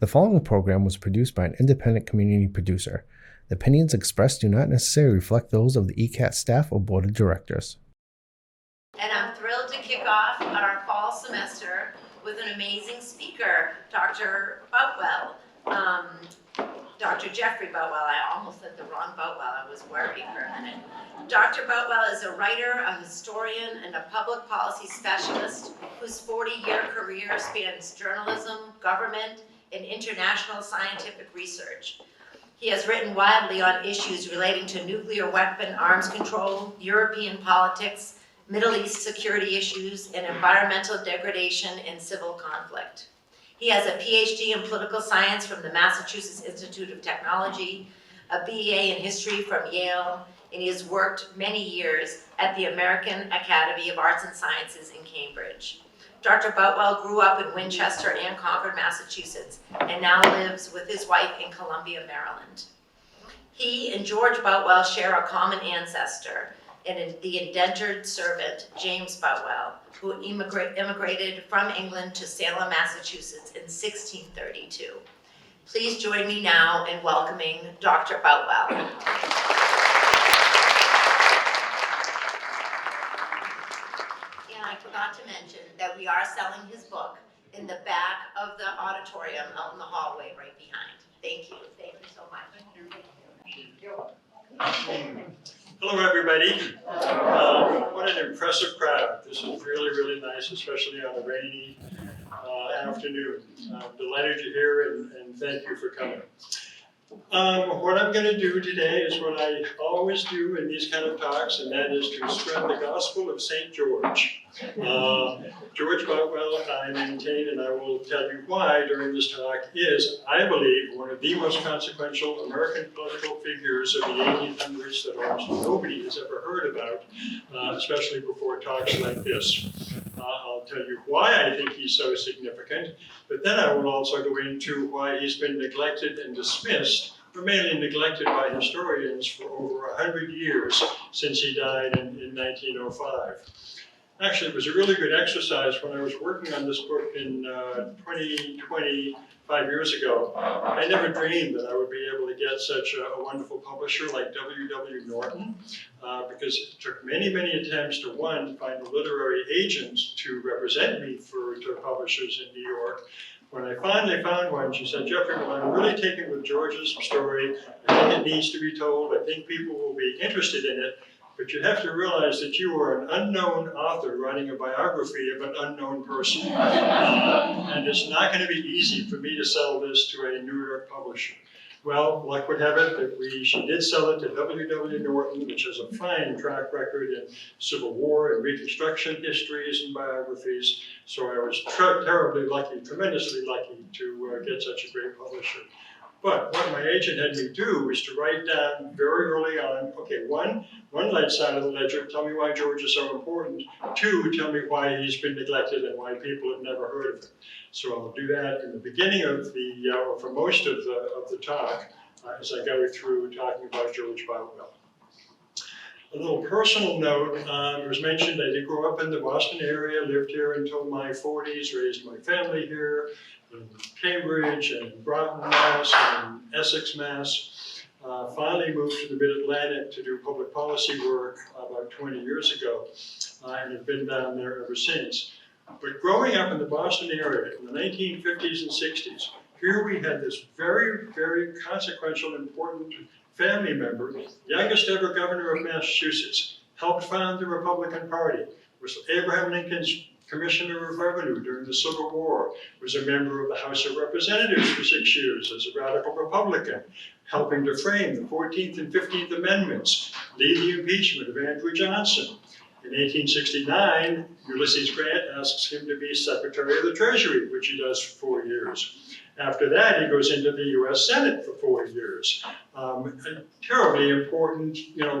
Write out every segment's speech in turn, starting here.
The following program was produced by an independent community producer. The opinions expressed do not necessarily reflect those of the ECAT staff or board of directors. And I'm thrilled to kick off our fall semester with an amazing speaker, Dr. Boutwell. Dr. Jeffrey Boutwell. I almost said the wrong Boutwell. I was worried for a minute. Dr. Boutwell is a writer, a historian, and a public policy specialist whose 40-year career spans journalism, government, and international scientific research. He has written widely on issues relating to nuclear weapon arms control, European politics, Middle East security issues, and environmental degradation and civil conflict. He has a PhD in political science from the Massachusetts Institute of Technology, a BA in history from Yale, and he has worked many years at the American Academy of Arts and Sciences in Cambridge. Dr. Boutwell grew up in Winchester and Concord, Massachusetts, and now lives with his wife in Columbia, Maryland. He and George Boutwell share a common ancestor, and the indentured servant, James Boutwell, who immigrated from England to Salem, Massachusetts in 1632. Please join me now in welcoming Dr. Boutwell. And I forgot to mention that we are selling his book in the back of the auditorium out in the hallway right behind. Thank you. Thank you so much. Hello, everybody. What an impressive crowd. This is really, really nice, especially on a rainy afternoon. I'm delighted you're here and thank you for coming. What I'm going to do today is what I always do in these kind of talks, and that is to spread the gospel of St. George. George Boutwell, I maintain, and I will tell you why during this talk, is, I believe, one of the most consequential American political figures of the 1800s that almost nobody has ever heard about, especially before talks like this. I'll tell you why I think he's so significant, but then I will also go into why he's been neglected and dismissed, or mainly neglected by historians for over 100 years since he died in 1905. Actually, it was a really good exercise when I was working on this book in 25 years ago. I never dreamed that I would be able to get such a wonderful publisher like W.W. Norton, because it took many, many attempts to, one, find a literary agent to represent me to publishers in New York. When I finally found one, she said, Jeffrey, well, I'm really taken with George's story. I think it needs to be told. I think people will be interested in it. But you have to realize that you are an unknown author writing a biography of an unknown person. And it's not going to be easy for me to sell this to a New York publisher. Well, luck would have it that she did sell it to W.W. Norton, which has a fine track record in Civil War and Reconstruction histories and biographies. So I was terribly lucky, tremendously lucky to get such a great publisher. But what my agent had me do was to write down very early on, okay, one side of the ledger, tell me why George is so important. Two, tell me why he's been neglected and why people have never heard of him. So I'll do that in the beginning of or for most of the talk, as I go through talking about George Boutwell. A little personal note, it was mentioned I did grow up in the Boston area, lived here until my 40s, raised my family here in Cambridge and Groton, Mass, and Essex, Mass. Finally moved to the Mid-Atlantic to do public policy work about 20 years ago, and have been down there ever since. But growing up in the Boston area in the 1950s and 60s, here we had this very, very consequential, important family member, youngest ever governor of Massachusetts, helped found the Republican Party, was Abraham Lincoln's Commissioner of Revenue during the Civil War, was a member of the House of Representatives for 6 years as a radical Republican, helping to frame the 14th and 15th Amendments, lead the impeachment of Andrew Johnson. In 1869, Ulysses Grant asks him to be Secretary of the Treasury, which he does for 4 years. After that, he goes into the U.S. Senate for 4 years. A terribly important,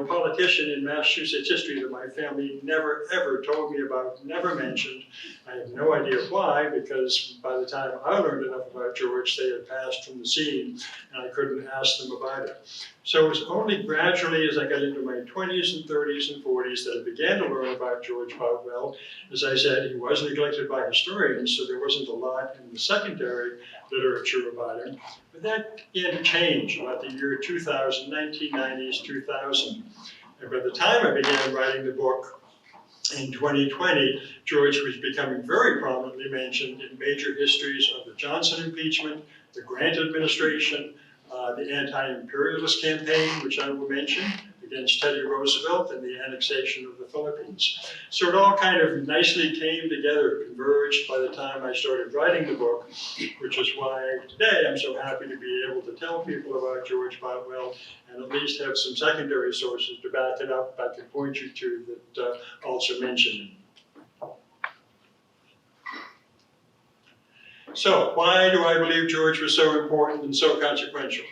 politician in Massachusetts history that my family never, ever told me about, never mentioned. I have no idea why, because by the time I learned enough about George, they had passed from the scene, and I couldn't ask them about it. So it was only gradually as I got into my 20s and 30s and 40s that I began to learn about George Boutwell. As I said, he was neglected by historians, so there wasn't a lot in the secondary literature literature about him. But that began to change about the year 2000, 1990s, 2000. And by the time I began writing the book in 2020, George was becoming very prominently mentioned in major histories of the Johnson impeachment, the Grant administration, the anti-imperialist campaign, which I will mention, against Teddy Roosevelt and the annexation of the Philippines. So it all kind of nicely came together, converged by the time I started writing the book, which is why today I'm so happy to be able to tell people about George Boutwell and at least have some secondary sources to back it up I can point you to that also mention him. So why do I believe George was so important and so consequential?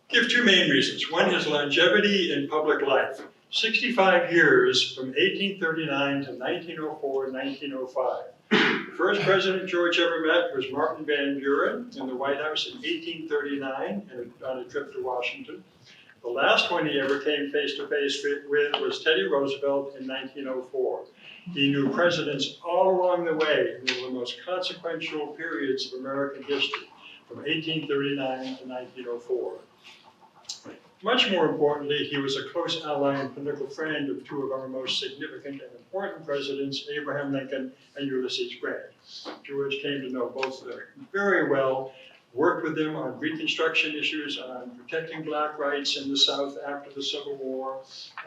Give two main reasons. One, his longevity in public life. 65 years from 1839 to 1904, 1905. The first president George ever met was Martin Van Buren in the White House in 1839 on a trip to Washington. The last one he ever came face to face with was Teddy Roosevelt in 1904. He knew presidents all along the way in one of the most consequential periods of American history, from 1839 to 1904. Much more importantly, he was a close ally and political friend of two of our most significant and important presidents, Abraham Lincoln and Ulysses Grant. George came to know both of them very well, worked with them on Reconstruction issues, on protecting black rights in the South after the Civil War,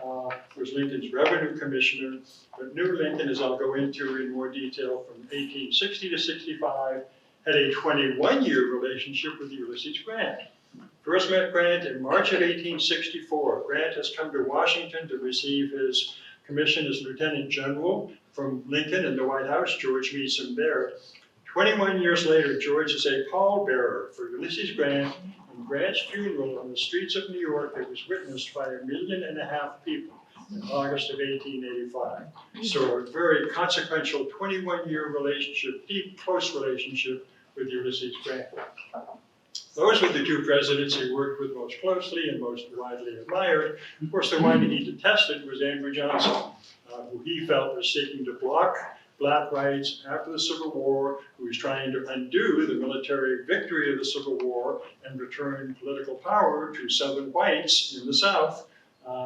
was Lincoln's revenue commissioner, but knew Lincoln, as I'll go into in more detail, from 1860 to 65, had a 21-year relationship with Ulysses Grant. First met Grant in March of 1864. Grant has come to Washington to receive his commission as Lieutenant General from Lincoln in the White House. George meets him there. 21 years later, George is a pallbearer for Ulysses Grant in Grant's funeral on the streets of New York that was witnessed by 1.5 million people in August of 1885. So a very consequential 21-year relationship, deep, close relationship with Ulysses Grant. Those were the two presidents he worked with most closely and most widely admired. Of course, the one he detested was Andrew Johnson, who he felt was seeking to block black rights after the Civil War, who was trying to undo the military victory of the Civil War and return political power to Southern whites in the South,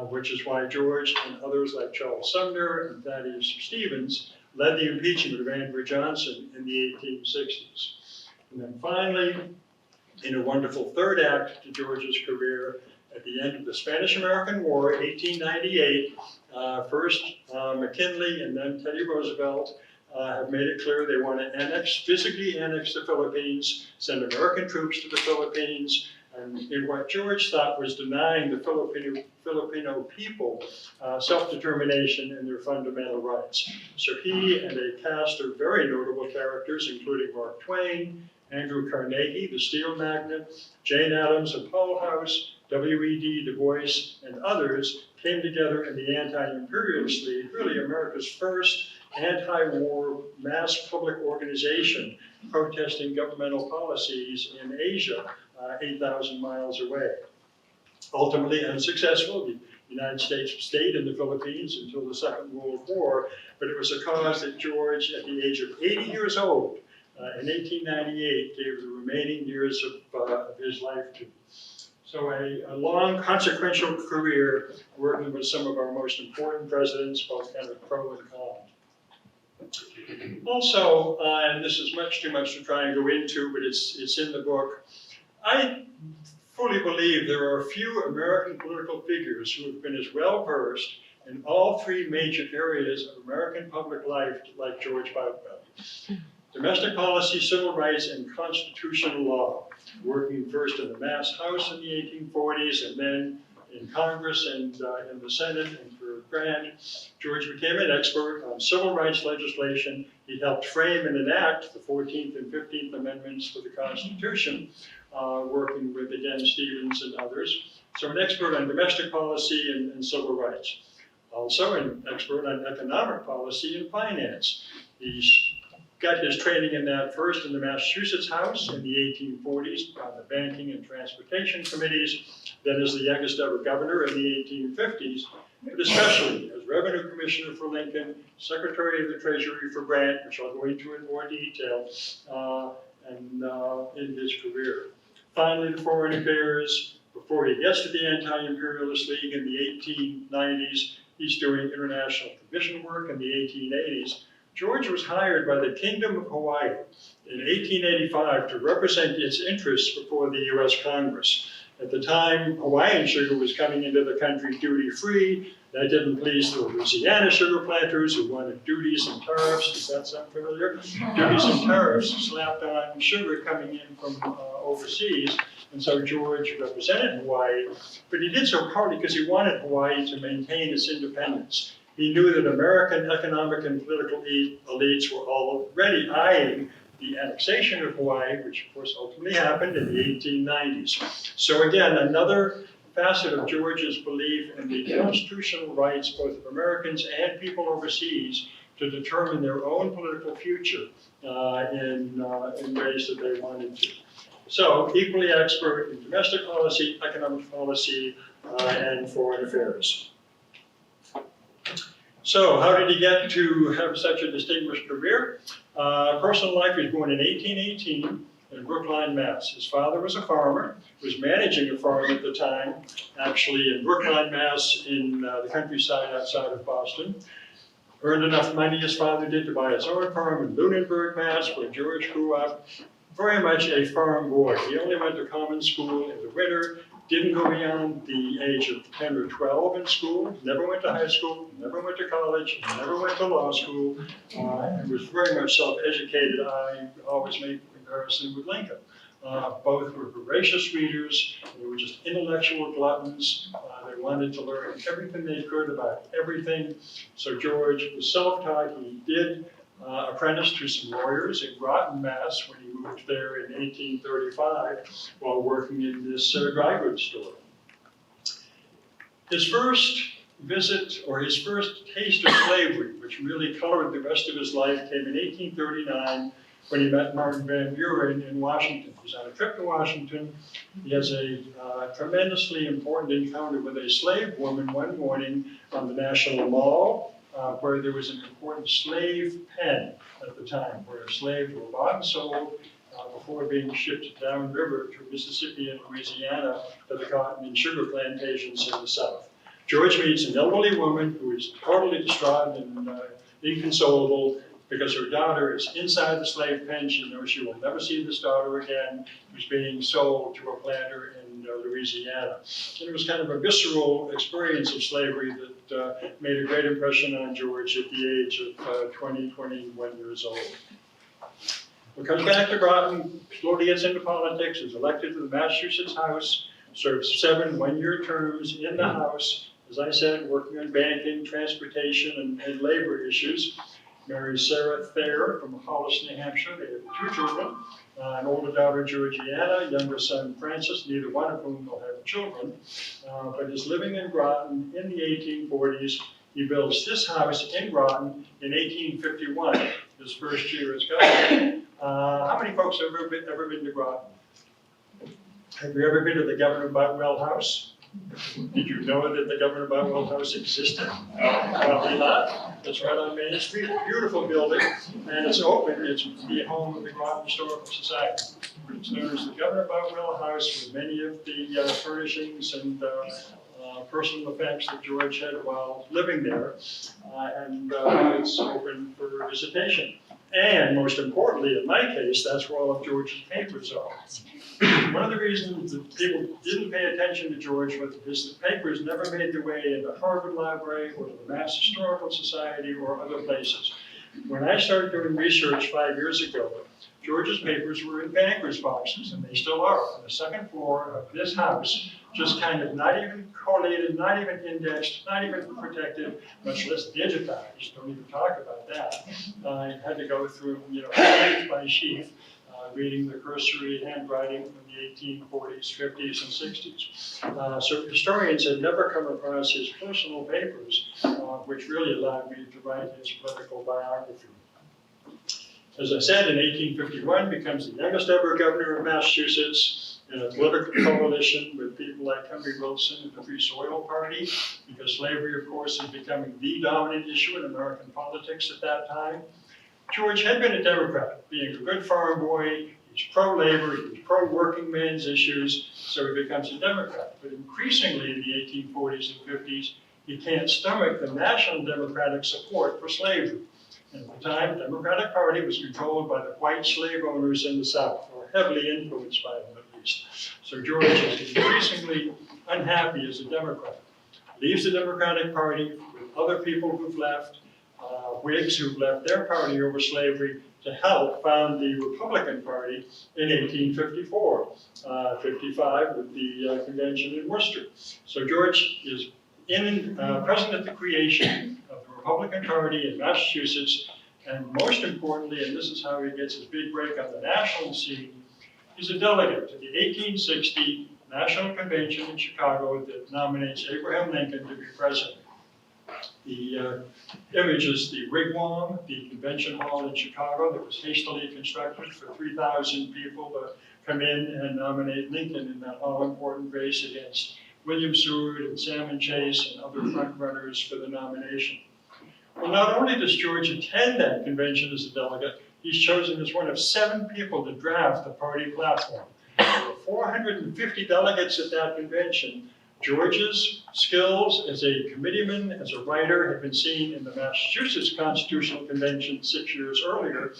which is why George and others like Charles Sumner and Thaddeus Stevens led the impeachment of Andrew Johnson in the 1860s. And then finally, in a wonderful third act to George's career, at the end of the Spanish-American War, 1898, first McKinley and then Teddy Roosevelt have made it clear they want to physically annex the Philippines, send American troops to the Philippines, and in what George thought was denying the Filipino people self-determination and their fundamental rights. So he and a cast of very notable characters, including Mark Twain, Andrew Carnegie, the steel magnate, Jane Addams of Hull House, W.E.D. Du Bois, and others came together in the Anti-Imperialist League, really America's first anti-war mass public organization protesting governmental policies in Asia, 8,000 miles away. Ultimately unsuccessful, the United States stayed in the Philippines until the Second World War, but it was a cause that George, at the age of 80 years old, in 1898, gave the remaining years of his life to. So a long, consequential career working with some of our most important presidents, both kind of pro and con. Also, and this is much too much to try and go into, but it's in the book, I fully believe there are few American political figures who have been as well versed in all three major areas of American public life like George Boutwell. Domestic policy, civil rights, and constitutional law, working first in the Mass House in the 1840s and then in Congress and in the Senate and for Grant. George became an expert on civil rights legislation. He helped frame and enact the 14th and 15th Amendments to the Constitution, working with, again, Stevens and others. So an expert on domestic policy and civil rights. Also an expert on economic policy and finance. He's got his training in that first in the Massachusetts House in the 1840s on the banking and transportation committees, then as the youngest ever governor in the 1850s, but especially as revenue commissioner for Lincoln, secretary of the Treasury for Grant, which I'll go into in more detail, and in his career. Finally, the foreign affairs. Before he gets to the Anti-Imperialist League in the 1890s, he's doing international commission work in the 1880s. George was hired by the Kingdom of Hawaii in 1885 to represent its interests before the US Congress. At the time, Hawaiian sugar was coming into the country duty-free. That didn't please the Louisiana sugar planters who wanted duties and tariffs. Does that sound familiar? Duties and tariffs slapped on sugar coming in from overseas. And so George represented Hawaii, but he did so partly because he wanted Hawaii to maintain its independence. He knew that American economic and political elites were already eyeing the annexation of Hawaii, which of course ultimately happened in the 1890s. So again, another facet of George's belief in the constitutional rights both of Americans and people overseas to determine their own political future in ways that they wanted to. So, equally expert in domestic policy, economic policy, and foreign affairs. So, how did he get to have such a distinguished career? Personal life, he was born in 1818 in Brookline, Mass. His father was a farmer, was managing a farm at the time, actually in Brookline, Mass, in the countryside outside of Boston. Earned enough money, his father did, to buy his own farm in Lunenburg, Mass, where George grew up. Very much a farm boy. He only went to common school in the winter, didn't go beyond the age of 10 or 12 in school, never went to high school, never went to college, never went to law school, and was very much self-educated. I always make the comparison with Lincoln. Both were voracious readers, they were just intellectual gluttons. They wanted to learn everything they could about everything. So George was self-taught. He did apprentice to some lawyers in Groton, Mass, when he moved there in 1835 while working in this dry goods store. His first visit, or his first taste of slavery, which really colored the rest of his life, came in 1839 when he met Martin Van Buren in Washington. He was on a trip to Washington. He has a tremendously important encounter with a slave woman one morning on the National Mall, where there was an important slave pen at the time, where slaves were bought and sold before being shipped downriver to Mississippi and Louisiana to the cotton and sugar plantations in the South. George meets an elderly woman who is totally distraught and inconsolable because her daughter is inside the slave pen. She knows she will never see this daughter again, who's being sold to a planter in Louisiana. And it was kind of a visceral experience of slavery that made a great impression on George at the age of 21 years old. He comes back to Groton, slowly gets into politics, is elected to the Massachusetts House, serves 7 one-year terms in the House, as I said, working on banking, transportation, and labor issues. Marries Sarah Thayer from Hollis, New Hampshire. They have 2 children, an older daughter, Georgiana, younger son, Francis, neither one of whom will have children, but is living in Groton in the 1840s. He builds this house in Groton in 1851, his first year as governor. How many folks have ever been to Groton? Have you ever been to the Governor Boutwell house? Did you know that the Governor Boutwell house existed? Probably not. It's right on Main Street, beautiful building, and it's open. It's the home of the Groton Historical Society. It's known as the Governor Boutwell house with many of the furnishings and personal effects that George had while living there, and it's open for visitation. And most importantly, in my case, that's where all of George's papers are. One of the reasons that people didn't pay attention to George was because the papers never made their way into Harvard Library or to the Mass Historical Society or other places. When I started doing research 5 years ago, George's papers were in bankers' boxes, and they still are on the second floor of this house, just kind of not even collated, not even indexed, not even protected, much less digitized. Don't even talk about that. I had to go through, sheaf by sheaf, reading the cursory handwriting from the 1840s, 50s, and 60s. So historians had never come across his personal papers, which really allowed me to write his political biography. As I said, in 1851, becomes the youngest ever governor of Massachusetts in a political coalition with people like Henry Wilson and the Free Soil Party, because slavery, of course, is becoming the dominant issue in American politics at that time. George had been a Democrat, being a good farm boy. He was pro-labor, he was pro-working men's issues, so he becomes a Democrat. But increasingly in the 1840s and 50s, he can't stomach the national Democratic support for slavery. And at the time, the Democratic Party was controlled by the white slave owners in the South, or heavily influenced by them at least. So George is increasingly unhappy as a Democrat. Leaves the Democratic Party with other people who've left, Whigs who've left their party over slavery, to help found the Republican Party in 1854, 55 with the convention in Worcester. So George is present at the creation of the Republican Party in Massachusetts, and most importantly, and this is how he gets his big break on the national scene, he's a delegate to the 1860 National Convention in Chicago that nominates Abraham Lincoln to be president. The image is the wigwam, the convention hall in Chicago that was hastily constructed for 3,000 people to come in and nominate Lincoln in that all-important race against William Seward and Salmon Chase and other front runners for the nomination. Well, not only does George attend that convention as a delegate, he's chosen as one of 7 people to draft the party platform. There were 450 delegates at that convention. George's skills as a committeeman, as a writer, have been seen in the Massachusetts Constitutional Convention 6 years earlier.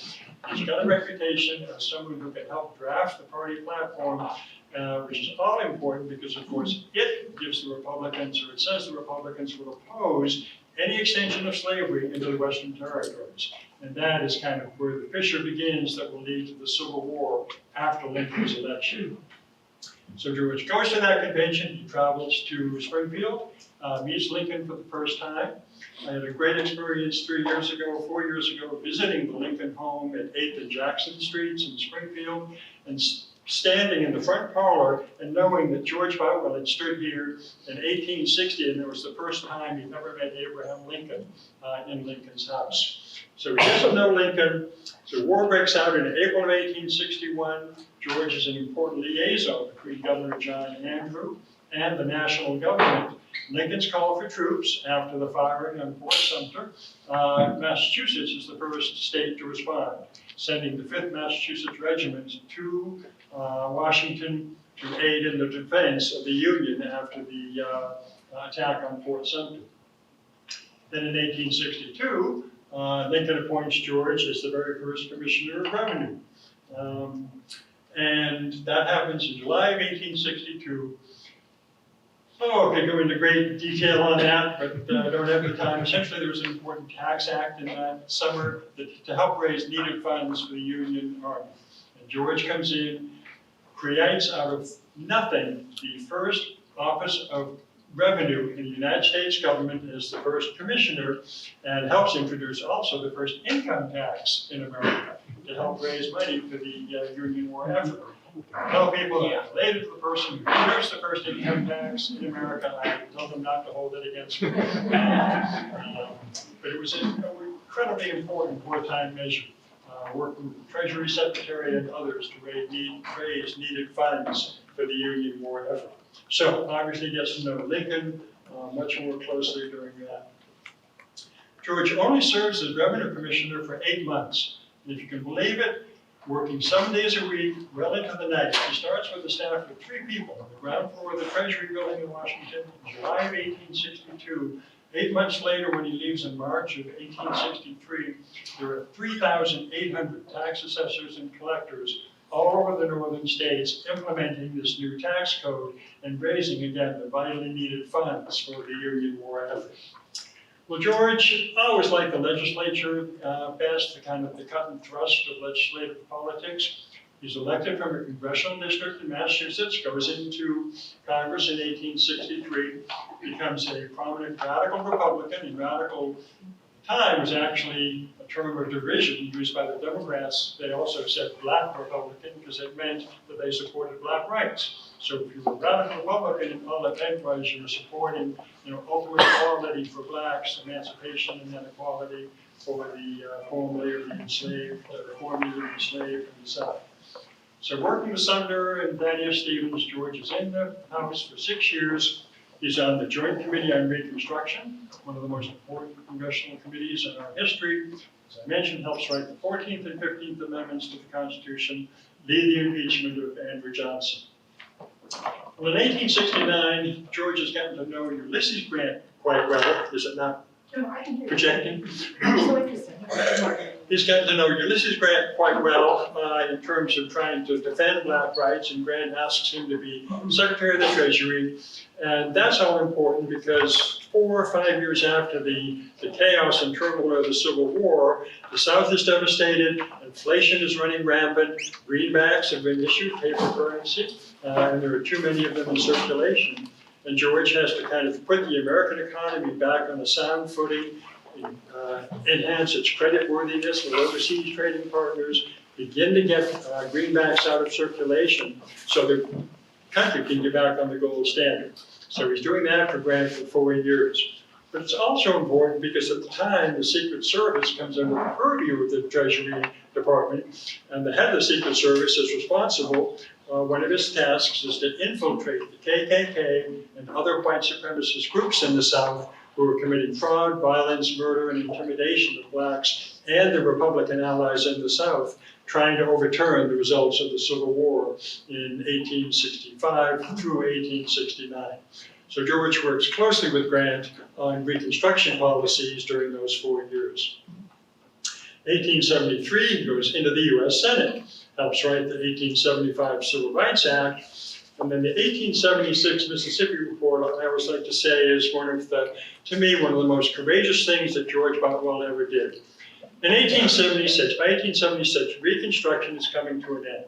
He's got a reputation as someone who can help draft the party platform, which is all important because, of course, it gives the Republicans, or it says the Republicans will oppose any extension of slavery into the Western Territories. And that is kind of where the fissure begins that will lead to the Civil War after Lincoln's election. So George goes to that convention, he travels to Springfield, meets Lincoln for the first time. I had a great experience 4 years ago, visiting the Lincoln home at 8th and Jackson Streets in Springfield, and standing in the front parlor and knowing that George Boutwell had stood here in 1860, and it was the first time he'd ever met Abraham Lincoln in Lincoln's house. So he doesn't know Lincoln. So war breaks out in April of 1861. George is an important liaison between Governor John Andrew and the national government. Lincoln's call for troops after the firing on Fort Sumter. Massachusetts is the first state to respond, sending the 5th Massachusetts Regiment to Washington to aid in the defense of the Union after the attack on Fort Sumter. Then in 1862, Lincoln appoints George as the very first Commissioner of Revenue. And that happens in July of 1862. Oh, I could go into great detail on that, but I don't have the time. Essentially, there was an important tax act in that summer to help raise needed funds for the Union Army. And George comes in, creates out of nothing the first Office of Revenue in the United States government as the first commissioner, and helps introduce also the first income tax in America to help raise money for the Union War effort. I tell people that I'm related to the person who introduced the first income tax in America. I tell them not to hold it against me. But it was an incredibly important wartime measure, working with the Treasury Secretary and others to raise needed funds for the Union War effort. So obviously gets to know Lincoln much more closely during that. George only serves as Revenue Commissioner for 8 months. And if you can believe it, working 7 days a week, well into the night. He starts with a staff of 3 people on the ground floor of the Treasury building in Washington in July of 1862. 8 months later, when he leaves in March of 1863, there are 3,800 tax assessors and collectors all over the northern states implementing this new tax code and raising, again, the vitally needed funds for the Union War effort. Well, George always liked the legislature best, the kind of the cut and thrust of legislative politics. He's elected from a congressional district in Massachusetts, goes into Congress in 1863, becomes a prominent radical Republican, and radical time was actually a term of derision used by the Democrats. They also said black Republican because it meant that they supported black rights. So if you were a radical Republican, all it meant was you were supporting, ultimate equality for blacks, emancipation and then equality for the formerly enslaved, formerly enslaved in the South. So working with Sumner and Thaddeus Stevens, George is in the House for 6 years. He's on the Joint Committee on Reconstruction, one of the most important congressional committees in our history. As I mentioned, helps write the 14th and 15th Amendments to the Constitution, lead the impeachment of Andrew Johnson. Well, in 1869, George has gotten to know Ulysses Grant quite well. Is it not projecting? He's gotten to know Ulysses Grant quite well in terms of trying to defend black rights, and Grant asks him to be Secretary of the Treasury. And that's all important because 4 or 5 years after the chaos and turmoil of the Civil War, the South is devastated, inflation is running rampant, greenbacks have been issued, paper currency, and there are too many of them in circulation. And George has to kind of put the American economy back on a sound footing, enhance its creditworthiness with overseas trading partners, begin to get greenbacks out of circulation so the country can get back on the gold standard. So he's doing that for Grant for 4 years. But it's also important because at the time, the Secret Service comes under the purview of the Treasury Department, and the head of the Secret Service is responsible. One of his tasks is to infiltrate the KKK and other white supremacist groups in the South who are committing fraud, violence, murder, and intimidation of blacks and the Republican allies in the South, trying to overturn the results of the Civil War in 1865 through 1869. So George works closely with Grant on Reconstruction policies during those 4 years. 1873, he goes into the US Senate, helps write the 1875 Civil Rights Act, and then the 1876 Mississippi Report, I always like to say, is to me, one of the most courageous things that George Boutwell ever did. In 1876, by 1876, Reconstruction is coming to an end.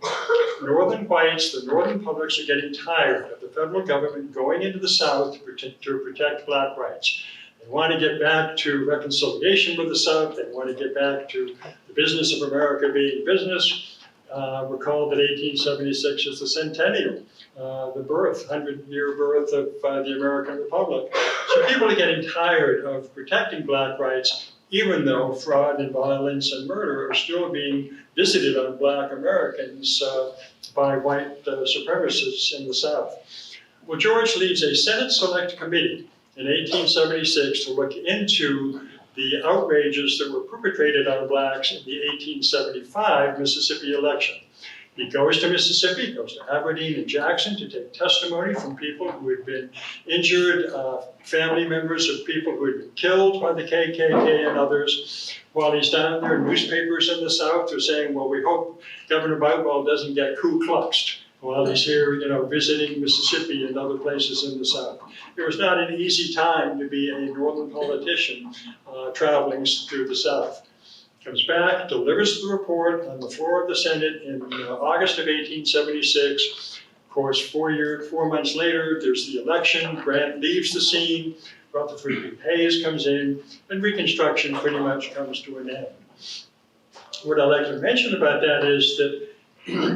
Northern whites, the northern publics are getting tired of the federal government going into the South to protect black rights. They want to get back to reconciliation with the South. They want to get back to the business of America being business. Recall that 1876 is the centennial, the 100-year birth of the American Republic. So people are getting tired of protecting black rights, even though fraud and violence and murder are still being visited on black Americans by white supremacists in the South. Well, George leads a Senate Select Committee in 1876 to look into the outrages that were perpetrated on blacks in the 1875 Mississippi election. He goes to Mississippi, goes to Aberdeen and Jackson to take testimony from people who had been injured, family members of people who had been killed by the KKK and others. While he's down there, newspapers in the South are saying, well, we hope Governor Boutwell doesn't get Ku Kluxed while he's here, visiting Mississippi and other places in the South. It was not an easy time to be a northern politician traveling through the South. Comes back, delivers the report on the floor of the Senate in August of 1876. Of course, 4 months later, there's the election. Grant leaves the scene. Rutherford B. Hayes comes in, and Reconstruction pretty much comes to an end. What I'd like to mention about that is that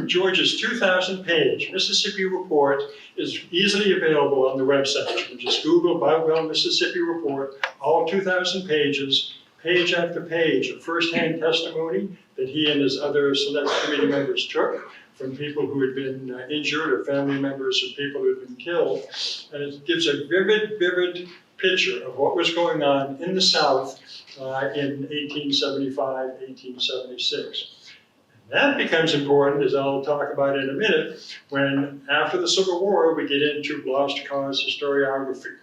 George's 2,000-page Mississippi report is easily available on the website. You can just Google Boutwell Mississippi Report, all 2,000 pages, page after page of firsthand testimony that he and his other select committee members took from people who had been injured or family members of people who had been killed. And it gives a vivid picture of what was going on in the South in 1875, 1876. That becomes important, as I'll talk about in a minute, when after the Civil War we get into lost cause historiography.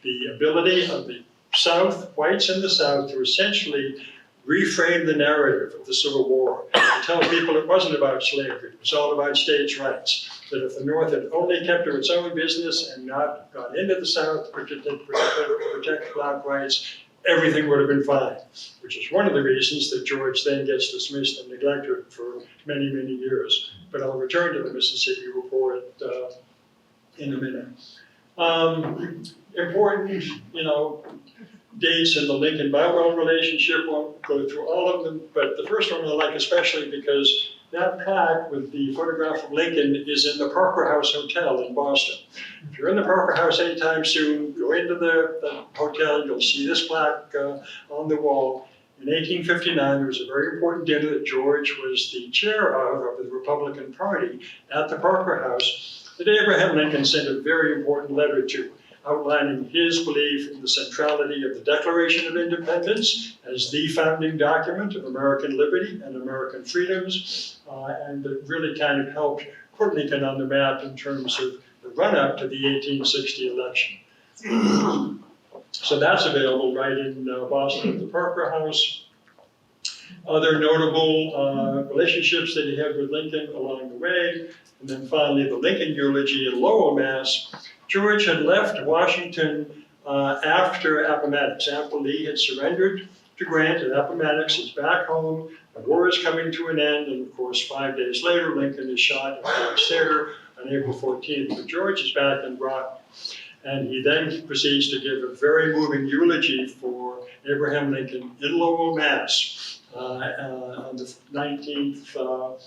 The ability of the South, whites in the South, to essentially reframe the narrative of the Civil War, to tell people it wasn't about slavery, it was all about states' rights, that if the North had only kept to its own business and not gone into the South to protect black rights, everything would have been fine, which is one of the reasons that George then gets dismissed and neglected for many, many years. But I'll return to the Mississippi Report in a minute. Important, dates in the Lincoln-Boutwell relationship. Won't go through all of them, but the first one I like especially because that plaque with the photograph of Lincoln is in the Parker House Hotel in Boston. If you're in the Parker House anytime soon, go into the hotel, you'll see this plaque on the wall. In 1859, there was a very important dinner that George was the chair of the Republican Party at the Parker House that Abraham Lincoln sent a very important letter to. outlining his belief in the centrality of the Declaration of Independence as the founding document of American liberty and American freedoms, and it really kind of helped put Lincoln on the map in terms of the run-up to the 1860 election. So that's available right in Boston at the Parker House. Other notable relationships that he had with Lincoln along the way, and then finally the Lincoln eulogy in Lowell, Mass. George had left Washington after Appomattox, after Lee had surrendered to Grant at Appomattox. He's back home, the war is coming to an end, and of course 5 days later Lincoln is shot at Ford's Theater on April 14th. But George is back in Groton, and he then proceeds to give a very moving eulogy for Abraham Lincoln in Lowell, Mass. On the 19th of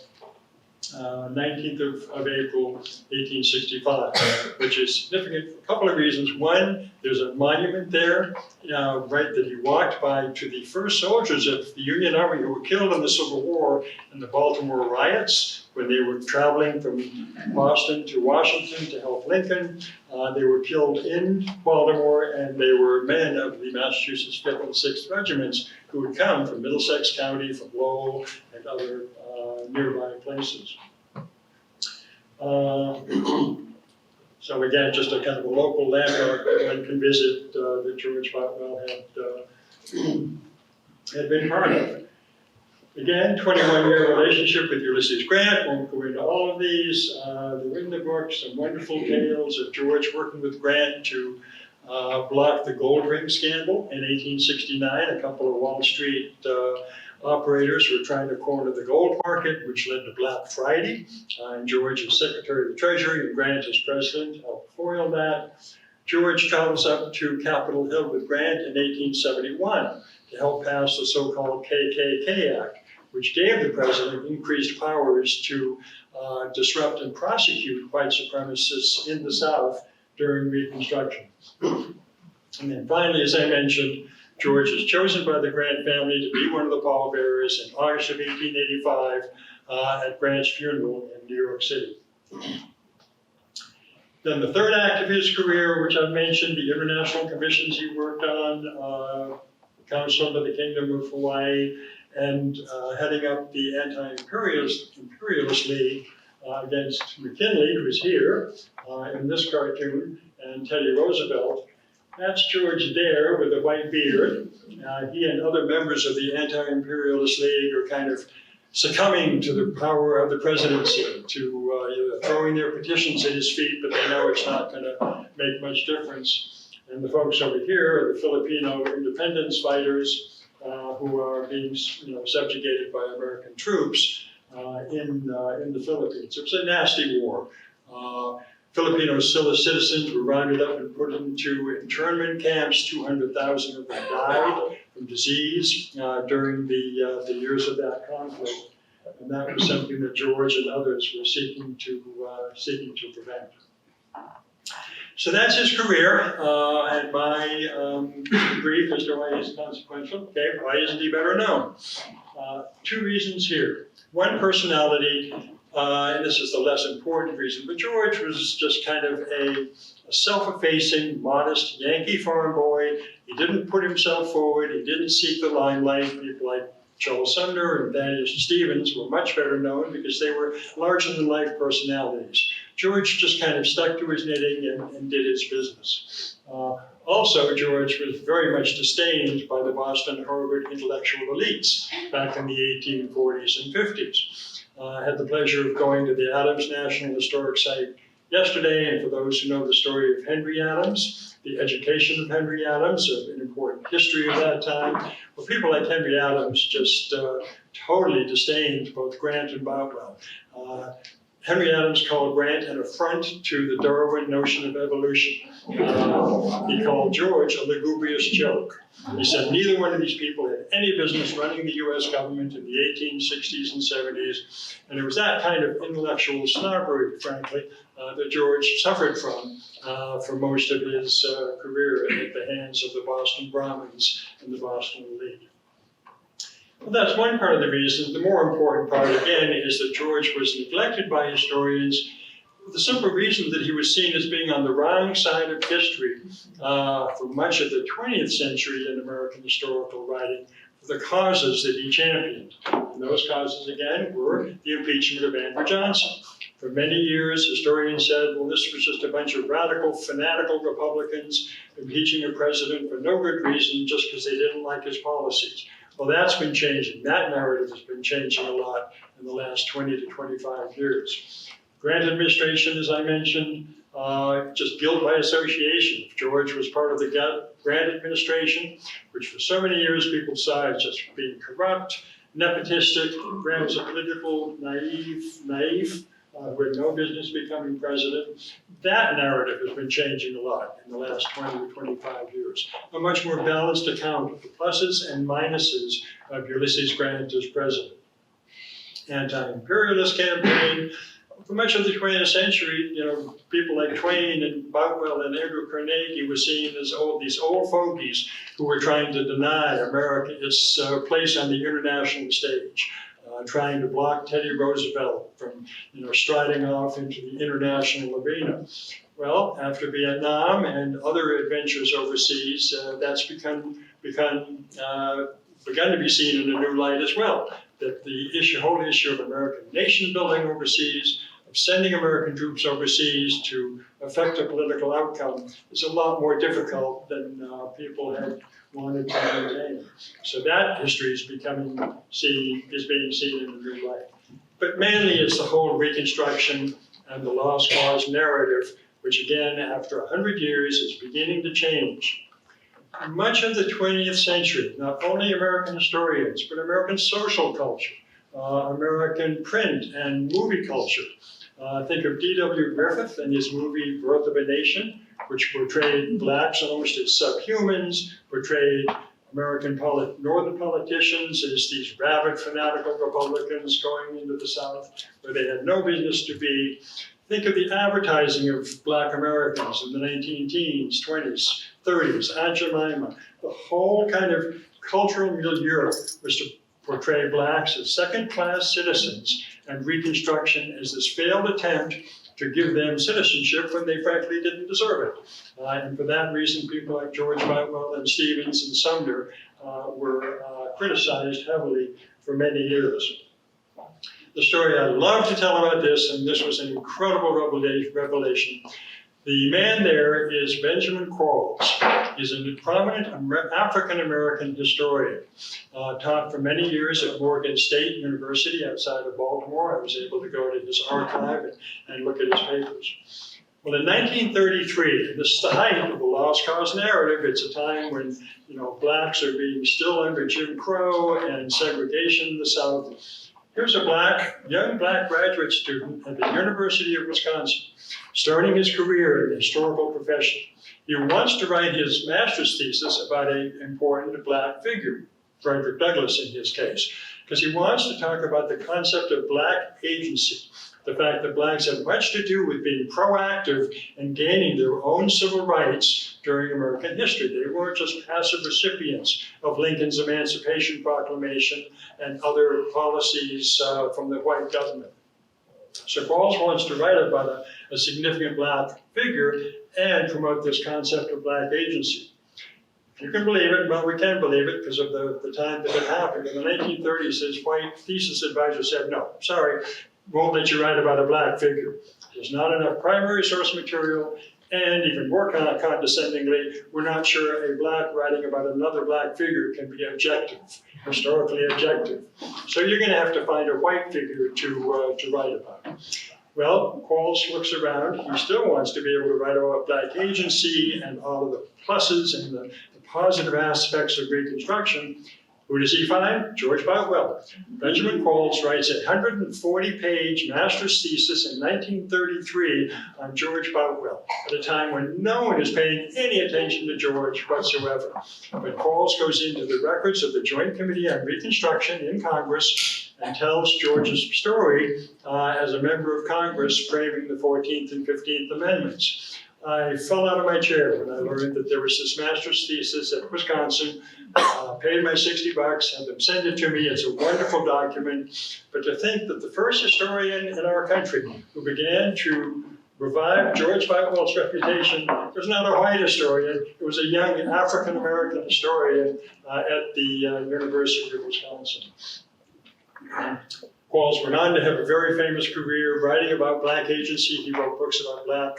April, 1865, which is significant for a couple of reasons. One, there's a monument there, right, that he walked by to the first soldiers of the Union Army who were killed in the Civil War in the Baltimore riots when they were traveling from Boston to Washington to help Lincoln. They were killed in Baltimore, and they were men of the Massachusetts 5th and 6th Regiments who had come from Middlesex County, from Lowell, and other nearby places. So again, just a kind of a local landmark that one can visit that George Boutwell had been part of. Again, 21-year relationship with Ulysses Grant. Won't go into all of these. They're in the book. Some wonderful tales of George working with Grant to block the gold ring scandal in 1869. A couple of Wall Street operators were trying to corner the gold market, which led to Black Friday. And George as Secretary of the Treasury and Grant as President helped foil that. George travels up to Capitol Hill with Grant in 1871 to help pass the so-called KKK Act, which gave the president increased powers to disrupt and prosecute white supremacists in the South during Reconstruction. And then finally, as I mentioned, George is chosen by the Grant family to be one of the pallbearers in August of 1885 at Grant's funeral in New York City. Then the third act of his career, which I've mentioned, the international commissions he worked on, Council of the Kingdom of Hawaii, and heading up the anti-imperialist league against McKinley, who's here in this cartoon, and Teddy Roosevelt. That's George there with a white beard. He and other members of the anti-imperialist league are kind of succumbing to the power of the presidency, to throwing their petitions at his feet, but they know it's not going to make much difference. And the folks over here are the Filipino independence fighters who are being subjugated by American troops in the Philippines. It was a nasty war. Filipino citizens were rounded up and put into internment camps. 200,000 of them died from disease during the years of that conflict. And that was something that George and others were seeking to prevent. So that's his career, and my brief as to why he's consequential. Okay, why isn't he better known? Two reasons here. One, personality, and this is the less important reason, but George was just kind of a self-effacing, modest Yankee farm boy. He didn't put himself forward. He didn't seek the limelight. People like Charles Sumner and Thaddeus Stevens were much better known because they were larger-than-life personalities. George just kind of stuck to his knitting and did his business. Also, George was very much disdained by the Boston Harvard intellectual elites back in the 1840s and 50s. I had the pleasure of going to the Adams National Historic Site yesterday, and for those who know the story of Henry Adams, the education of Henry Adams, an important history of that time, well, people like Henry Adams just totally disdained both Grant and Boutwell. Henry Adams called Grant an affront to the Darwin notion of evolution. He called George a lugubrious joke. He said neither one of these people had any business running the US government in the 1860s and 70s. And it was that kind of intellectual snobbery, frankly, that George suffered from for most of his career at the hands of the Boston Brahmins and the Boston elite. Well, that's one part of the reason. The more important part, again, is that George was neglected by historians for the simple reason that he was seen as being on the wrong side of history for much of the 20th century in American historical writing, for the causes that he championed. And those causes, again, were the impeachment of Andrew Johnson. For many years, historians said, well, this was just a bunch of radical, fanatical Republicans impeaching a president for no good reason, just because they didn't like his policies. Well, that's been changing. That narrative has been changing a lot in the last 20 to 25 years. Grant administration, as I mentioned, just guilt by association. George was part of the Grant administration, which for so many years people saw as just being corrupt, nepotistic. Grant was a political naive, who had no business becoming president. That narrative has been changing a lot in the last 20 to 25 years. A much more balanced account of the pluses and minuses of Ulysses Grant as president. Anti-imperialist campaign. For much of the 20th century, people like Twain and Boutwell and Andrew Carnegie were seen as these old fogies who were trying to deny America its place on the international stage. Trying to block Teddy Roosevelt from, striding off into the international arena. Well, after Vietnam and other adventures overseas, that's begun to be seen in a new light as well. That the whole issue of American nation building overseas, of sending American troops overseas to affect a political outcome, is a lot more difficult than people had wanted to maintain. So that history is being seen in a new light. But mainly it's the whole Reconstruction and the lost cause narrative, which again, after 100 years, is beginning to change. Much of the 20th century, not only American historians, but American social culture, American print and movie culture. Think of D.W. Griffith and his movie Birth of a Nation, which portrayed blacks almost as subhumans, portrayed American northern politicians as these rabid, fanatical Republicans going into the South, where they had no business to be. Think of the advertising of black Americans in the 19-teens, 20s, 30s, Aunt Jemima. The whole kind of cultural milieu was to portray blacks as second-class citizens and Reconstruction as this failed attempt to give them citizenship when they frankly didn't deserve it. And for that reason, people like George Boutwell and Stevens and Sumner were criticized heavily for many years. The story I love to tell about this, and this was an incredible revelation. The man there is Benjamin Quarles. He's a prominent African-American historian, taught for many years at Morgan State University outside of Baltimore. I was able to go to his archive and look at his papers. Well, in 1933, and this is the height of the lost cause narrative, it's a time when blacks are being still under Jim Crow and segregation in the South. Here's a young black graduate student at the University of Wisconsin, starting his career in the historical profession. He wants to write his master's thesis about an important black figure, Frederick Douglass in his case, because he wants to talk about the concept of black agency, the fact that blacks have much to do with being proactive and gaining their own civil rights during American history. They weren't just passive recipients of Lincoln's Emancipation Proclamation and other policies from the white government. So Quarles wants to write about a significant black figure and promote this concept of black agency. If you can believe it, well, we can believe it because of the time that it happened. In the 1930s, his white thesis advisor said, no, sorry, won't let you write about a black figure. There's not enough primary source material, and even more condescendingly, we're not sure a black writing about another black figure can be objective, historically objective. So you're going to have to find a white figure to write about. Well, Quarles looks around. He still wants to be able to write about black agency and all of the pluses and the positive aspects of Reconstruction. Who does he find? George Boutwell. Benjamin Quarles writes a 140-page master's thesis in 1933 on George Boutwell, at a time when no one is paying any attention to George whatsoever. But Quarles goes into the records of the Joint Committee on Reconstruction in Congress and tells George's story as a member of Congress framing the 14th and 15th Amendments. I fell out of my chair when I learned that there was this master's thesis at Wisconsin, paid my $60, had them send it to me. It's a wonderful document. But to think that the first historian in our country who began to revived George Boutwell's reputation. It was not a white historian, it was a young African-American historian at the University of Wisconsin. Qualls went on to have a very famous career writing about Black agency. He wrote books about Black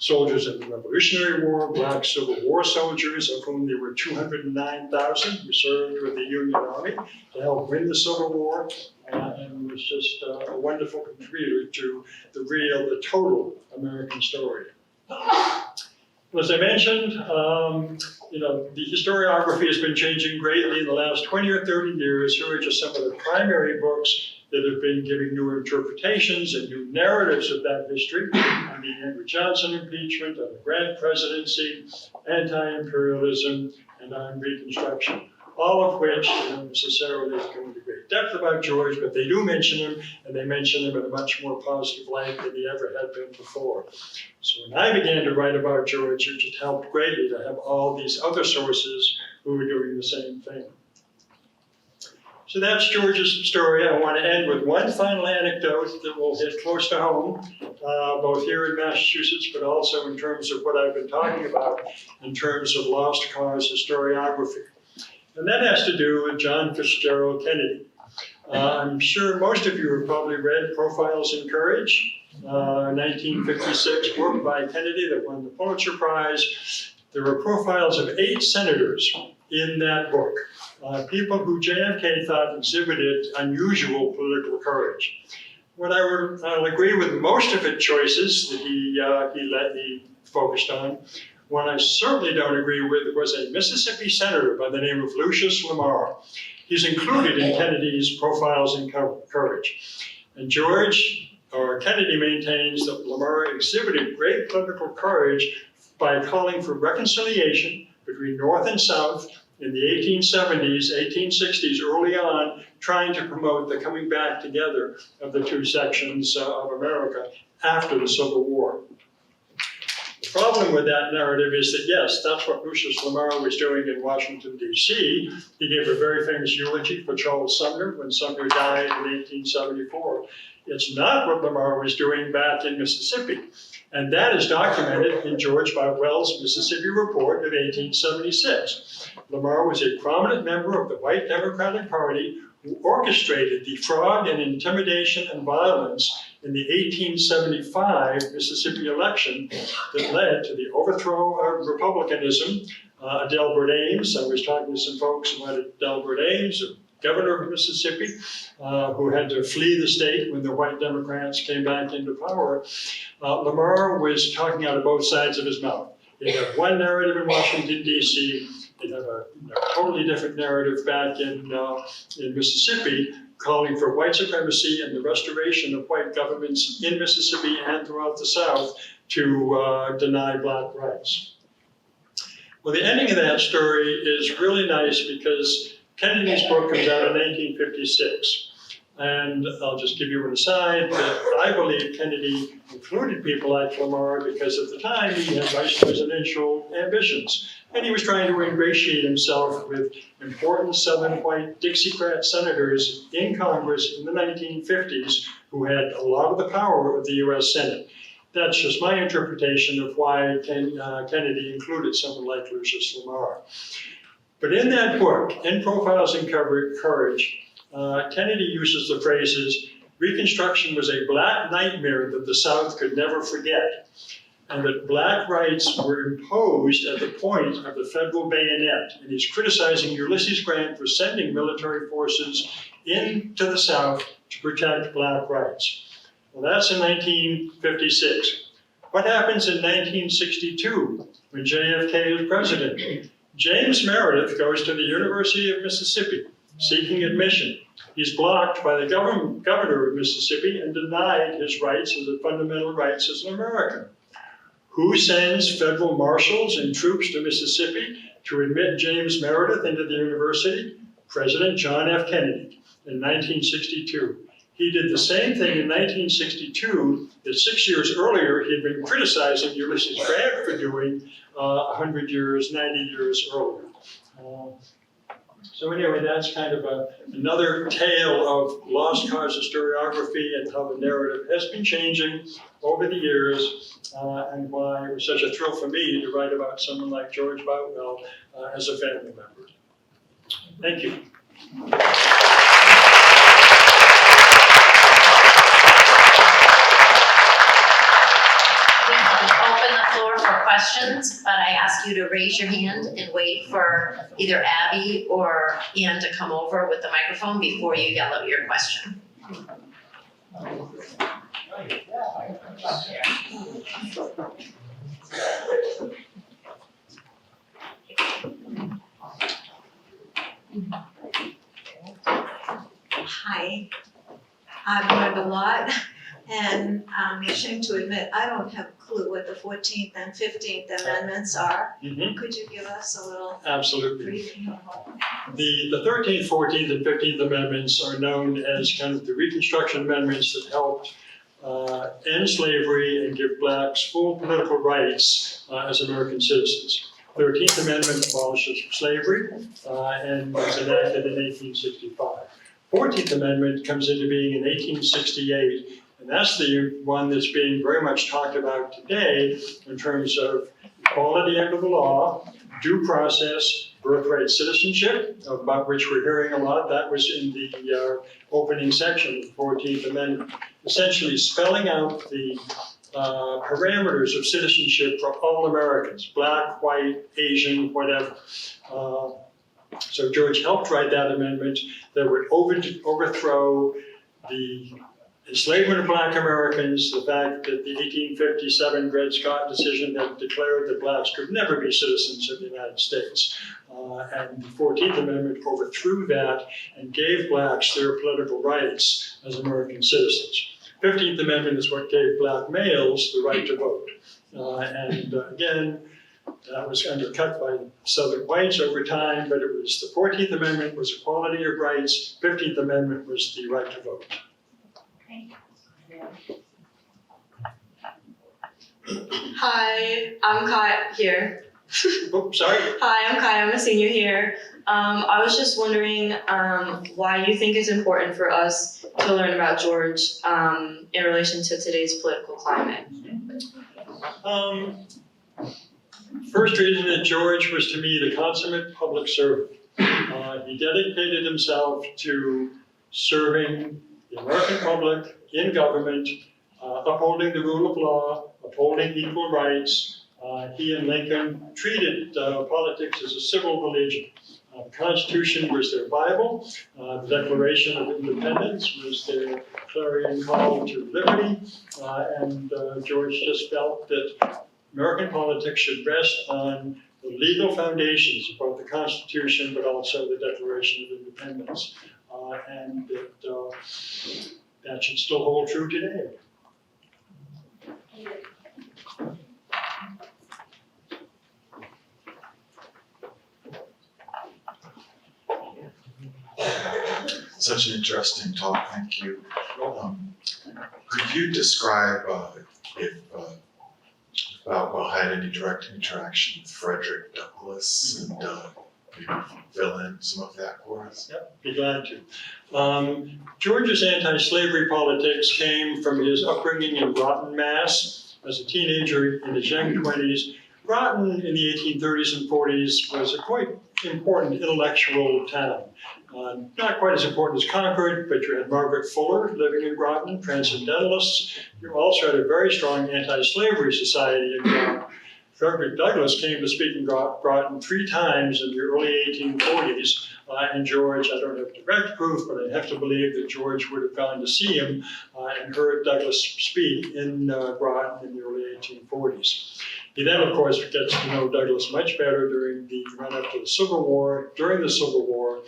soldiers in the Revolutionary War, Black Civil War soldiers, of whom there were 209,000 who served with the Union Army to help win the Civil War, and was just a wonderful contributor to the total American story. As I mentioned, the historiography has been changing greatly in the last 20 or 30 years. Here are just some of the primary books that have been giving new interpretations and new narratives of that history, on the Andrew Johnson impeachment, on the Grant presidency, anti-imperialism, and on Reconstruction. All of which don't necessarily go into great depth about George, but they do mention him, and they mention him in a much more positive light than he ever had been before. So when I began to write about George, it just helped greatly to have all these other sources who were doing the same thing. So that's George's story. I want to end with one final anecdote that will hit close to home, both here in Massachusetts, but also in terms of what I've been talking about in terms of lost cause historiography. And that has to do with John Fitzgerald Kennedy. I'm sure most of you have probably read Profiles in Courage, a 1956 book by Kennedy that won the Pulitzer Prize. There are profiles of 8 senators in that book, people who JFK thought exhibited unusual political courage. I'll agree with most of the choices that he focused on. One I certainly don't agree with was a Mississippi senator by the name of Lucius Lamar. He's included in Kennedy's Profiles in Courage. And Kennedy maintains that Lamar exhibited great political courage by calling for reconciliation between North and South in the 1870s, 1860s, early on, trying to promote the coming back together of the two sections of America after the Civil War. The problem with that narrative is that, yes, that's what Lucius Lamar was doing in Washington, D.C. He gave a very famous eulogy for Charles Sumner when Sumner died in 1874. It's not what Lamar was doing back in Mississippi. And that is documented in George Boutwell's Mississippi Report of 1876. Lamar was a prominent member of the white Democratic Party who orchestrated the fraud and intimidation and violence in the 1875 Mississippi election that led to the overthrow of Republicanism. Adelbert Ames, I was talking to some folks about Adelbert Ames, governor of Mississippi, who had to flee the state when the white Democrats came back into power. Lamar was talking out of both sides of his mouth. He had one narrative in Washington, D.C., he'd have a totally different narrative back in Mississippi, calling for white supremacy and the restoration of white governments in Mississippi and throughout the South to deny Black rights. Well, the ending of that story is really nice because Kennedy's book comes out in 1956. And I'll just give you an aside that I believe Kennedy included people like Lamar because at the time he had vice presidential ambitions. And he was trying to ingratiate himself with important Southern white Dixiecrat senators in Congress in the 1950s who had a lot of the power of the US Senate. That's just my interpretation of why Kennedy included someone like Lucius Lamar. But in that book, in Profiles in Courage, Kennedy uses the phrases, Reconstruction was a Black nightmare that the South could never forget, and that Black rights were imposed at the point of the federal bayonet. And he's criticizing Ulysses Grant for sending military forces into the South to protect Black rights. Well, that's in 1956. What happens in 1962 when JFK is president? James Meredith goes to the University of Mississippi seeking admission. He's blocked by the governor of Mississippi and denied his rights as a fundamental rights as an American. Who sends federal marshals and troops to Mississippi to admit James Meredith into the university? President John F. Kennedy in 1962. He did the same thing in 1962 that 6 years earlier he had been criticizing Ulysses Grant for doing 100 years, 90 years earlier. So anyway, that's kind of another tale of lost cause historiography and how the narrative has been changing over the years, and why it was such a thrill for me to write about someone like George Boutwell as a family member. Thank you. Open the floor for questions, but I ask you to raise your hand and wait for either Abby or Ian to come over with the microphone before you yell out your question. Hi, I've learned a lot, and I'm ashamed to admit, I don't have a clue what the 14th and 15th amendments are. Could you give us a little Absolutely. briefing? The 13th, 14th, and 15th amendments are known as kind of the Reconstruction amendments that helped end slavery and give blacks full political rights as American citizens. 13th Amendment abolishes slavery and was enacted in 1865. 14th Amendment comes into being in 1868, and that's the one that's being very much talked about today in terms of equality under the law, due process, birthright citizenship, about which we're hearing a lot. That was in the opening section of the 14th Amendment, essentially spelling out the parameters of citizenship for all Americans, black, white, Asian, whatever. So George helped write that amendment that would overthrow the enslavement of black Americans, the fact that the 1857 Dred Scott decision had declared that blacks could never be citizens of the United States. And the 14th Amendment overthrew that and gave blacks their political rights as American citizens. 15th Amendment is what gave black males the right to vote. Again, that was undercut by Southern whites over time, but it was the 14th Amendment was equality of rights, 15th Amendment was the right to vote. Hi, I'm Kai here. Oh, sorry. Hi, I'm Kai, I'm a senior here. I was just wondering why you think it's important for us to learn about George in relation to today's political climate. First reason that George was to me the consummate public servant. He dedicated himself to serving the American public in government, upholding the rule of law, upholding equal rights. He and Lincoln treated politics as a civil religion. The Constitution was their Bible. The Declaration of Independence was their clarion call to liberty. And George just felt that American politics should rest on the legal foundations of both the Constitution but also the Declaration of Independence. And that should still hold true today. Such an interesting talk, thank you. Could you describe if Boutwell had any direct interaction with Frederick Douglass and maybe fill in some of that for us? Yep, be glad to. George's anti-slavery politics came from his upbringing in Groton, Mass. As a teenager in his young 20s, Groton in the 1830s and 40s was a quite important intellectual town. Not quite as important as Concord, but you had Margaret Fuller living in Groton, transcendentalists. You also had a very strong anti-slavery society in Groton. Frederick Douglass came to speak in Groton 3 times in the early 1840s, and George, I don't have direct proof, but I have to believe that George would have gone to see him and heard Douglass speak in Groton in the early 1840s. He then, of course, gets to know Douglass much better during the run-up to the Civil War, during the Civil War,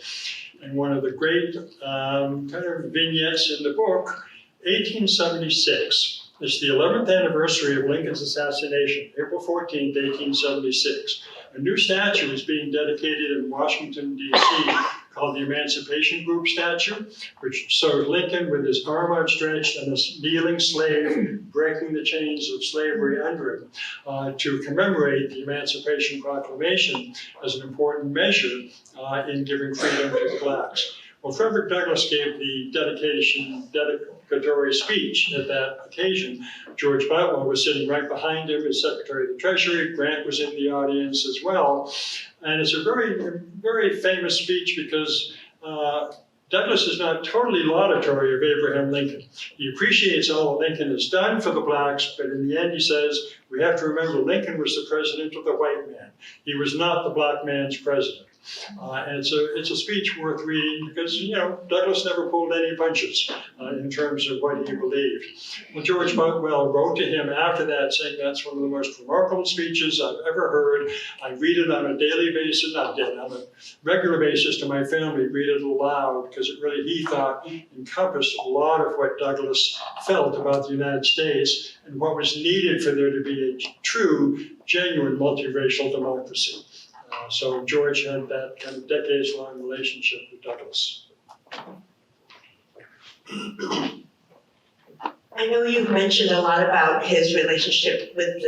and one of the great kind of vignettes in the book, 1876. It's the 11th anniversary of Lincoln's assassination, April 14th, 1876. A new statue is being dedicated in Washington, D.C. called the Emancipation Group statue, which showed Lincoln with his arm outstretched and a kneeling slave breaking the chains of slavery under him, to commemorate the Emancipation Proclamation as an important measure in giving freedom to the blacks. Well, Frederick Douglass gave the dedicatory speech at that occasion. George Boutwell was sitting right behind him as Secretary of the Treasury. Grant was in the audience as well. And it's a very, very famous speech because Douglass is not totally laudatory of Abraham Lincoln. He appreciates all that Lincoln has done for the blacks, but in the end he says, we have to remember Lincoln was the president of the white man. He was not the black man's president. And it's a speech worth reading because, Douglass never pulled any punches in terms of what he believed. Well, George Boutwell wrote to him after that saying that's one of the most remarkable speeches I've ever heard. I read it on a daily basis, on a regular basis to my family, read it aloud because it really, he thought, encompassed a lot of what Douglass felt about the United States and what was needed for there to be a true, genuine multiracial democracy. So George had that kind of decades-long relationship with Douglass. I know you've mentioned a lot about his relationship with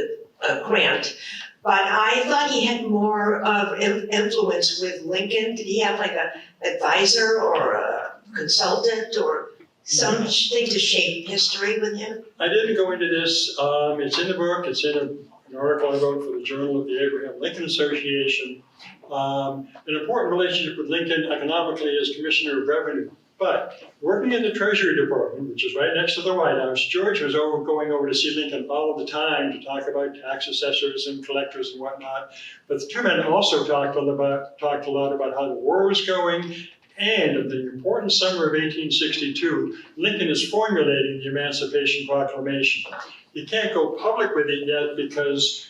Grant, but I thought he had more of influence with Lincoln. Did he have like an advisor or a consultant or something to shape history with him? I didn't go into this. It's in the book. It's in an article I wrote for the Journal of the Abraham Lincoln Association. An important relationship with Lincoln economically as Commissioner of Revenue. But working in the Treasury Department, which is right next to the White House, George was going over to see Lincoln all the time to talk about tax assessors and collectors and whatnot. But the two men also talked a lot about how the war was going. And in the important summer of 1862, Lincoln is formulating the Emancipation Proclamation. He can't go public with it yet because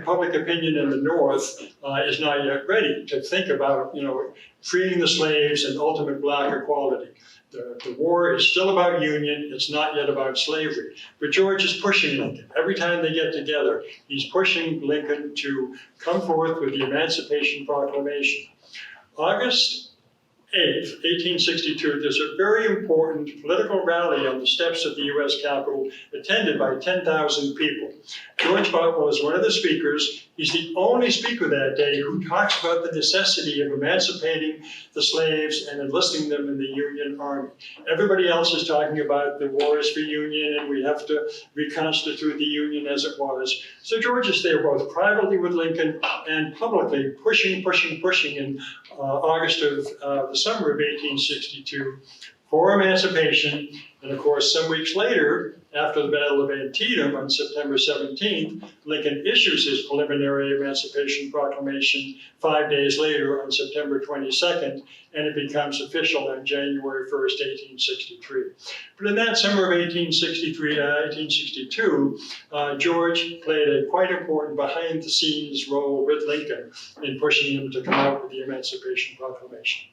public opinion in the North is not yet ready to think about, freeing the slaves and ultimate black equality. The war is still about union. It's not yet about slavery. But George is pushing Lincoln. Every time they get together, he's pushing Lincoln to come forth with the Emancipation Proclamation. August 8th, 1862, there's a very important political rally on the steps of the U.S. Capitol attended by 10,000 people. George Boutwell is one of the speakers. He's the only speaker that day who talks about the necessity of emancipating the slaves and enlisting them in the Union Army. Everybody else is talking about the war is for Union and we have to reconstitute the Union as it was. So George is there both privately with Lincoln and publicly pushing in August of the summer of 1862 for emancipation. And of course, some weeks later, after the Battle of Antietam on September 17th, Lincoln issues his preliminary Emancipation Proclamation 5 days later on September 22nd, and it becomes official on January 1st, 1863. But in that summer of 1862, George played a quite important behind-the-scenes role with Lincoln in pushing him to come out with the Emancipation Proclamation.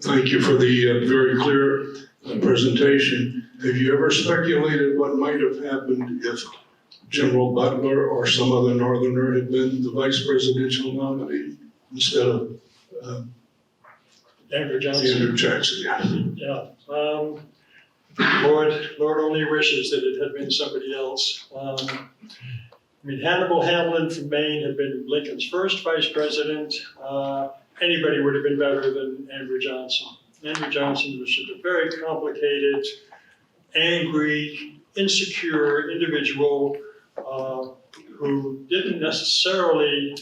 Thank you for the very clear presentation. Have you ever speculated what might have happened if General Butler or some other Northerner had been the vice presidential nominee instead of Andrew Johnson? Andrew Jackson, yeah. Lord only wishes that it had been somebody else. Hannibal Hamlin from Maine had been Lincoln's first vice president. Anybody would have been better than Andrew Johnson. Andrew Johnson was just a very complicated, angry, insecure individual who didn't necessarily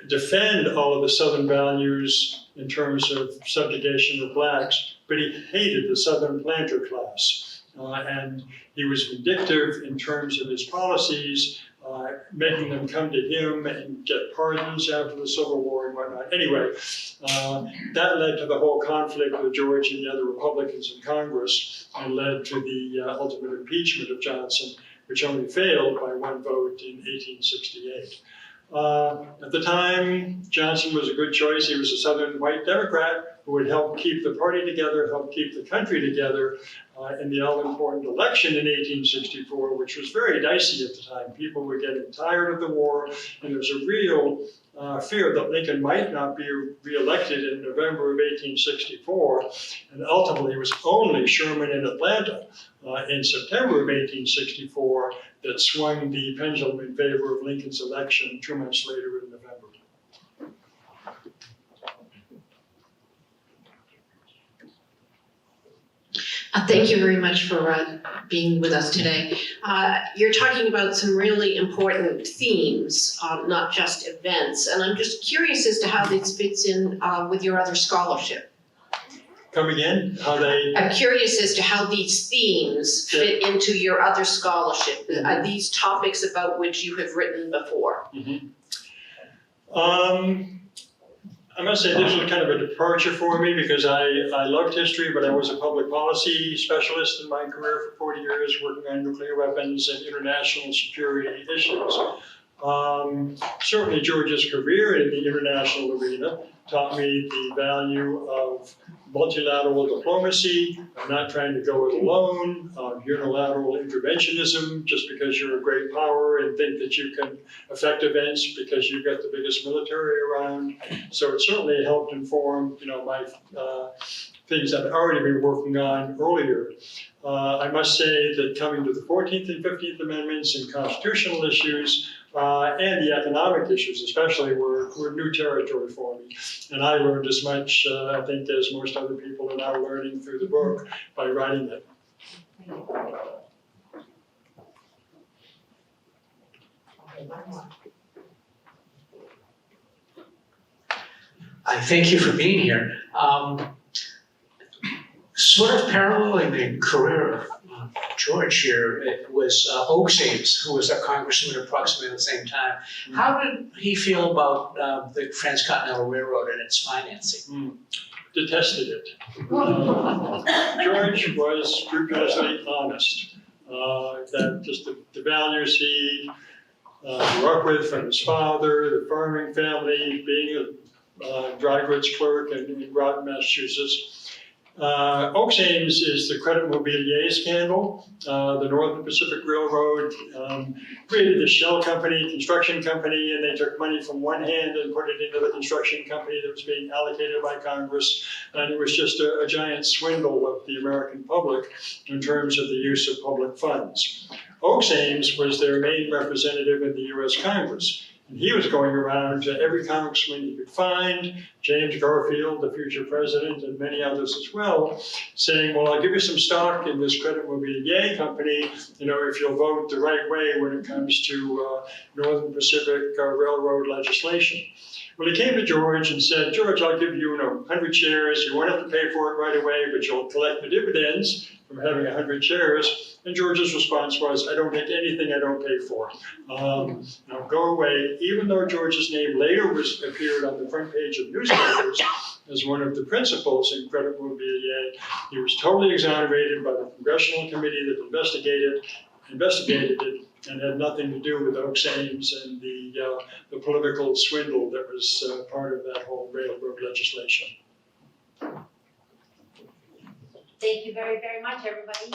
defend all of the Southern values in terms of subjugation of blacks, but he hated the Southern planter class. And he was vindictive in terms of his policies, making them come to him and get pardons after the Civil War and whatnot. Anyway, that led to the whole conflict with George and the other Republicans in Congress and led to the ultimate impeachment of Johnson, which only failed by one vote in 1868. At the time, Johnson was a good choice. He was a Southern white Democrat who would help keep the party together, help keep the country together. in the all-important election in 1864, which was very dicey at the time. People were getting tired of the war, and there was a real fear that Lincoln might not be reelected in November of 1864, and ultimately it was only Sherman in Atlanta in September of 1864 that swung the pendulum in favor of Lincoln's election 2 months later in November. Thank you very much for being with us today. You're talking about some really important themes, not just events, and I'm just curious as to how this fits in with your other scholarship. Come again? How they? I'm curious as to how these themes fit into your other scholarship. Are these topics about which you have written before? I must say this was kind of a departure for me because I loved history, but I was a public policy specialist in my career for 40 years, working on nuclear weapons and international security issues. Certainly George's career in the international arena taught me the value of multilateral diplomacy, not trying to go it alone, unilateral interventionism just because you're a great power and think that you can affect events because you've got the biggest military around. So it certainly helped inform, my things I've already been working on earlier. I must say that coming to the 14th and 15th Amendments and constitutional issues and the economic issues especially were new territory for me. And I learned as much, I think, as most other people are now learning through the book by writing it. I thank you for being here. Sort of paralleling the career of George here, it was Oaks Ames, who was our congressman approximately at the same time. How did he feel about the Transcontinental Railroad and its financing? Detested it. George was scrupulously honest. That just the values he grew up with from his father, the farming family, being a dry goods clerk in Groton, Massachusetts. Oaks Ames is the credit mobilier scandal. The Northern Pacific Railroad created a shell company, construction company, and they took money from one hand and put it into the construction company that was being allocated by Congress. And it was just a giant swindle of the American public in terms of the use of public funds. Oaks Ames was their main representative in the US Congress. And he was going around to every congressman he could find, James Garfield, the future president, and many others as well, saying, well, I'll give you some stock in this credit mobilier company, if you'll vote the right way when it comes to Northern Pacific Railroad legislation. Well, he came to George and said, George, I'll give you 100 shares. You won't have to pay for it right away, but you'll collect the dividends from having 100 shares. And George's response was, I don't get anything I don't pay for. Now go away. Even though George's name later appeared on the front page of newspapers as one of the principals in credit mobilier, he was totally exonerated by the congressional committee that investigated it and had nothing to do with Oaks Ames and the political swindle that was part of that whole railroad legislation. Thank you very, very much, everybody.